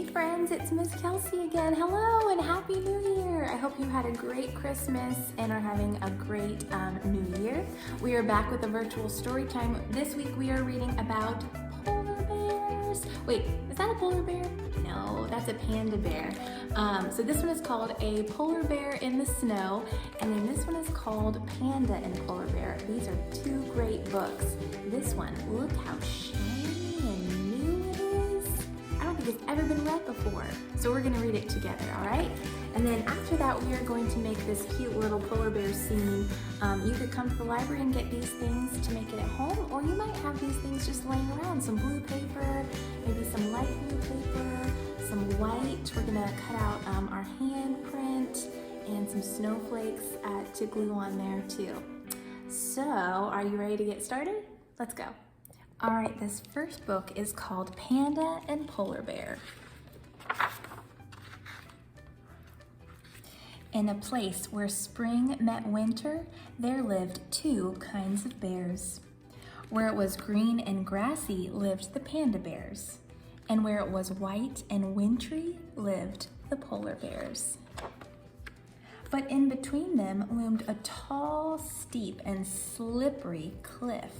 friends, it's Miss Kelsey again. Hello and Happy New Year. I hope you had a great Christmas and are having a great New Year. We are back with a virtual story time. This week we are reading about polar bears. Wait, is that a polar bear? No, that's a panda bear. So this one is called A Polar Bear in the Snow, and then this one is called Panda and Polar Bear. These are two great books. This one, look how shiny and new it is. I don't think it's ever been read before. So we're gonna read it together, all right? And then after that, we are going to make this cute little polar bear scene. You could come to the library and get these things to make it at home, or you might have these things just laying around. Some blue paper, maybe some light blue paper, some white. We're gonna cut out our handprint and some snowflakes to glue on there too. So, are you ready to get started? Let's go. All right, this first book is called Panda and Polar Bear. In a place where spring met winter, there lived two kinds of bears. Where it was green and grassy lived the panda bears, and where it was white and wintry lived the polar bears. But in between them loomed a tall, steep, and slippery cliff.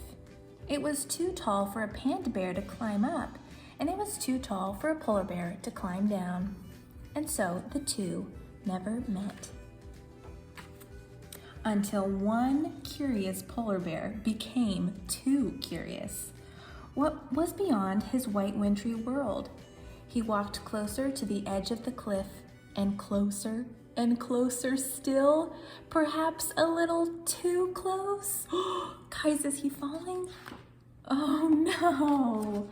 It was too tall for a panda bear to climb up, and it was too tall for a polar bear to climb down. And so the two never met. Until one curious polar bear became too curious. What was beyond his white wintry world? He walked closer to the edge of the cliff, and closer still, perhaps a little too close. Guys, is he falling? Oh no!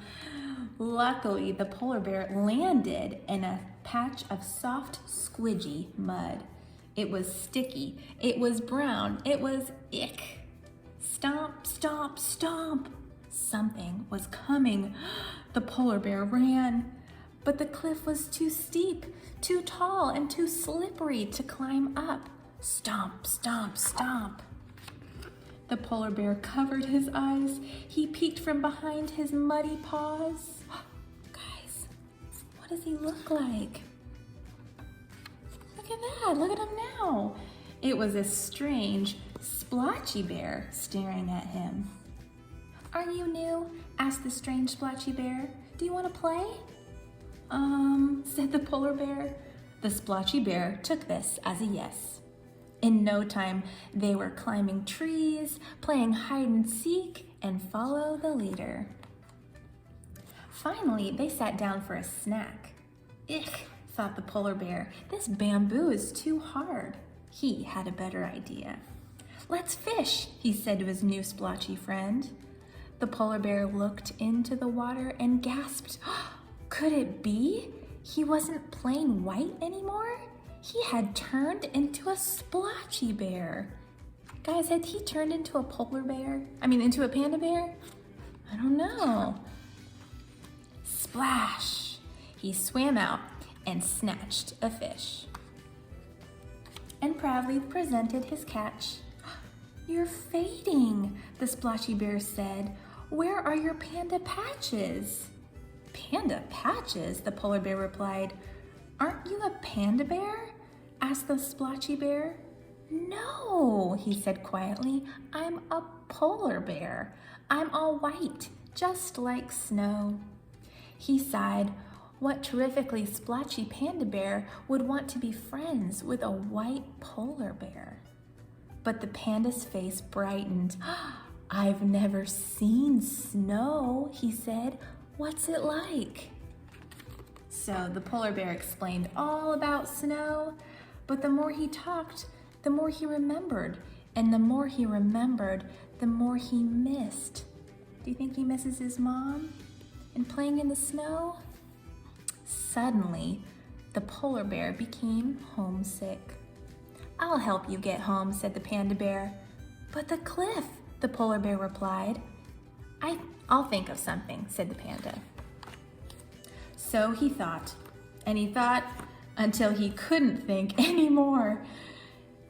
Luckily, the polar bear landed in a patch of soft, squidgy mud. It was sticky, it was brown, it was ick. Stomp, stomp, stomp. Something was coming. The polar bear ran, but the cliff was too steep, too tall, and too slippery to climb up. Stomp, stomp, stomp. The polar bear covered his eyes. He peeked from behind his muddy paws. Guys, what does he look like? Look at that, look at him now. It was a strange, splotchy bear staring at him. Are you new? Asked the strange splotchy bear. Do you want to play? Said the polar bear. The splotchy bear took this as a yes. In no time, they were climbing trees, playing hide and seek, and follow the leader. Finally, they sat down for a snack. Ick, thought the polar bear. This bamboo is too hard. He had a better idea. Let's fish, he said to his new splotchy friend. The polar bear looked into the water and gasped. Could it be? He wasn't plain white anymore? He had turned into a splotchy bear. Guys, had he turned into a polar bear? Into a panda bear? I don't know. Splash! He swam out and snatched a fish and proudly presented his catch. You're fading, the splotchy bear said. Where are your panda patches? Panda patches, the polar bear replied. Aren't you a panda bear? Asked the splotchy bear. No, he said quietly. I'm a polar bear. I'm all white, just like snow. He sighed. What terrifically splotchy panda bear would want to be friends with a white polar bear? But the panda's face brightened. I've never seen snow, he said. What's it like? So the polar bear explained all about snow, but the more he talked, the more he remembered. And the more he remembered, the more he missed. Do you think he misses his mom and playing in the snow? Suddenly, the polar bear became homesick. I'll help you get home, said the panda bear. But the cliff, the polar bear replied. I'll think of something, said the panda. So he thought, and he thought until he couldn't think anymore.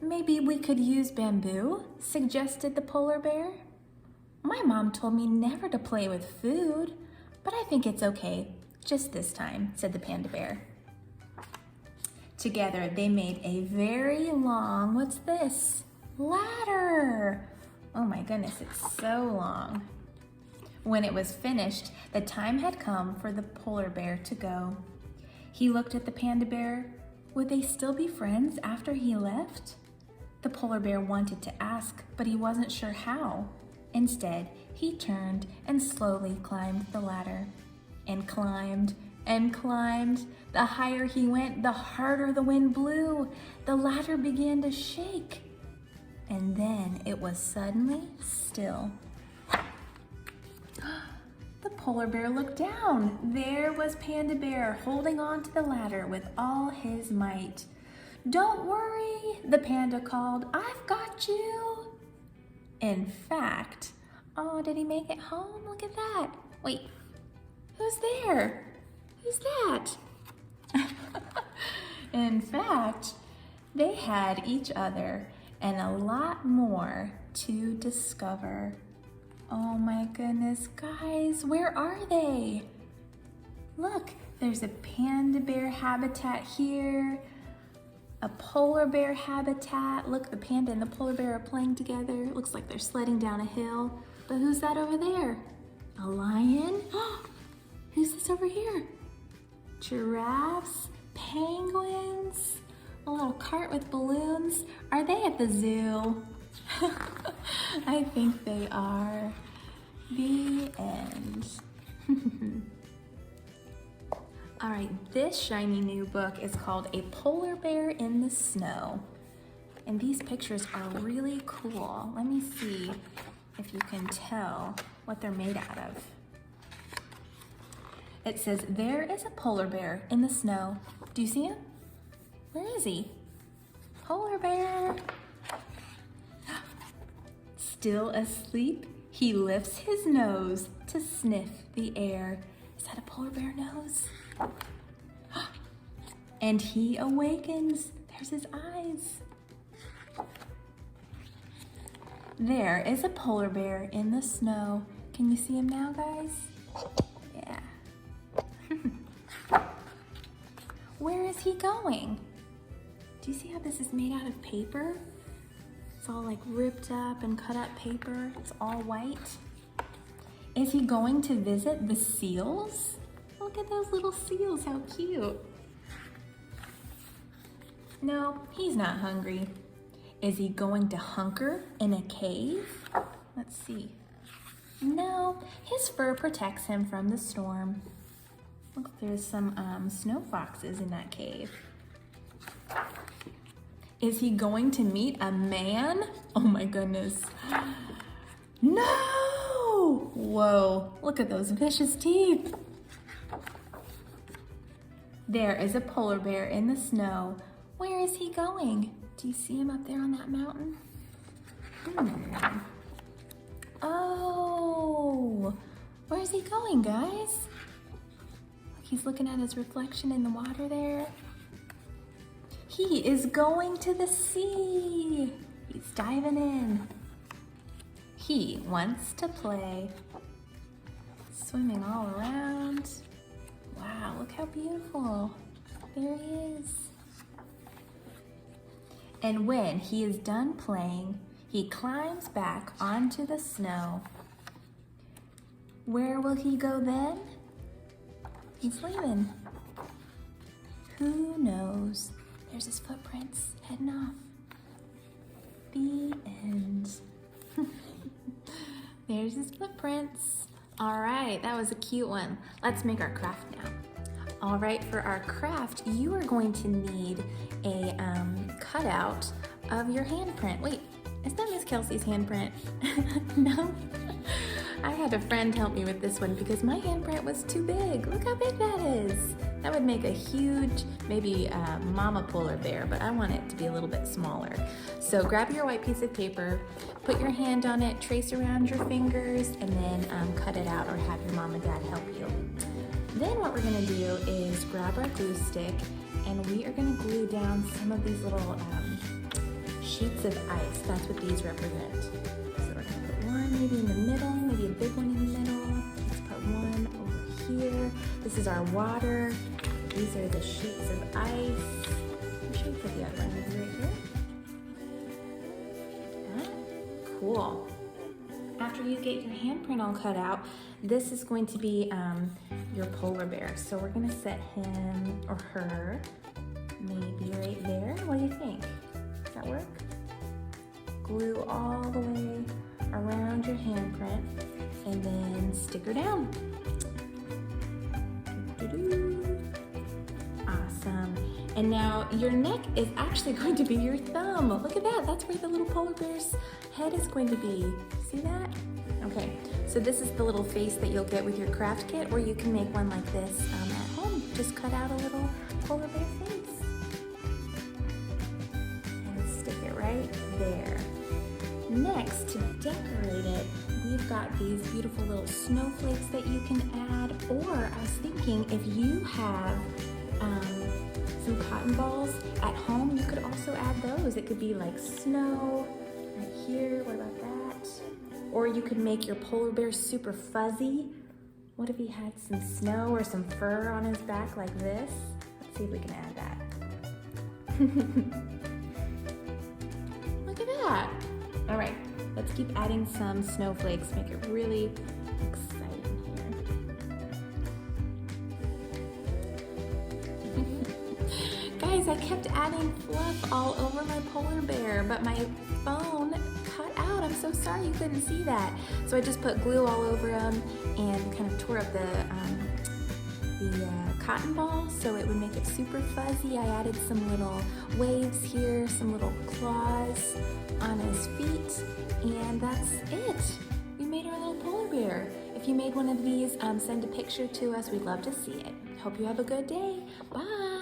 Maybe we could use bamboo, suggested the polar bear. My mom told me never to play with food, but I think it's okay. Just this time, said the panda bear. Together, they made a very long, what's this? Ladder. Oh my goodness, it's so long. When it was finished, the time had come for the polar bear to go. He looked at the panda bear. Would they still be friends after he left? The polar bear wanted to ask, but he wasn't sure how. Instead, he turned and slowly climbed the ladder. And climbed and climbed. The higher he went, the harder the wind blew. The ladder began to shake. And then it was suddenly still. The polar bear looked down. There was Panda Bear holding on to the ladder with all his might. Don't worry, the panda called. I've got you. In fact, oh, did he make it home? Look at that. Wait, who's there? Who's that? In fact, they had each other and a lot more to discover. Oh my goodness, guys, where are they? Look, there's a panda bear habitat here, a polar bear habitat. Look, the panda and the polar bear are playing together. It looks like they're sledding down a hill. But who's that over there? A lion? Who's this over here? Giraffes, penguins, a little cart with balloons. Are they at the zoo? I think they are. The end. All right, this shiny new book is called A Polar Bear in the Snow. And these pictures are really cool. Let me see if you can tell what they're made out of. It says, there is a polar bear in the snow. Do you see him? Where is he? Polar bear. Still asleep, he lifts his nose to sniff the air. Is that a polar bear nose? And he awakens. There's his eyes. There is a polar bear in the snow. Can you see him now, guys? Yeah. Where is he going? Do you see how this is made out of paper? It's all like ripped up and cut up paper. It's all white. Is he going to visit the seals? Look at those little seals, how cute. No, he's not hungry. Is he going to hunker in a cave? Let's see. No, his fur protects him from the storm. Look, there's some snow foxes in that cave. Is he going to meet a man? Oh my goodness. No! Whoa, look at those vicious teeth. There is a polar bear in the snow. Where is he going? Do you see him up there on that mountain? Oh, where's he going, guys? Look, he's looking at his reflection in the water there. He is going to the sea. He's diving in. He wants to play. Swimming all around. Wow, look how beautiful. There he is. And when he is done playing, he climbs back onto the snow. Where will he go then? He's leaving. Who knows? There's his footprints heading off. The end. There's his footprints. All right, that was a cute one. Let's make our craft now. All right, for our craft, you are going to need a cutout of your handprint. Wait, is that Miss Kelsey's handprint? No? I had a friend help me with this one because my handprint was too big. Look how big that is. That would make a huge, maybe mama polar bear, but I want it to be a little bit smaller. So grab your white piece of paper, put your hand on it, trace around your fingers, and then cut it out or have your mom and dad help you. Then what we're gonna do is grab our glue stick and we are gonna glue down some of these little sheets of ice. That's what these represent. So we're gonna put one maybe in the middle, maybe a big one in the middle. Let's put one over here. This is our water. These are the sheets of ice. I'm sure we put the other one right here. Cool. After you get your handprint all cut out, this is going to be your polar bear. So we're gonna set him or her maybe right there. What do you think? Does that work? Glue all the way around your handprint and then stick her down. Awesome. And now your neck is actually going to be your thumb. Look at that. That's where the little polar bear's head is going to be. See that? Okay, so this is the little face that you'll get with your craft kit, or you can make one like this at home. Just cut out a little polar bear face and stick it right there. Next, to decorate it, we've got these beautiful little snowflakes that you can add, or I was thinking if you have some cotton balls at home, you could also add those. It could be like snow right here. What about that? Or you could make your polar bear super fuzzy. What if he had some snow or some fur on his back like this? Let's see if we can add that. Look at that. All right, let's keep adding some snowflakes, make it really exciting here. Guys, I kept adding fluff all over my polar bear, but my phone cut out. I'm so sorry you couldn't see that. So I just put glue all over him and kind of tore up the cotton ball so it would make it super fuzzy. I added some little waves here, some little claws on his feet, and that's it. We made our little polar bear. If you made one of these, send a picture to us. We'd love to see it. Hope you have a good day. Bye.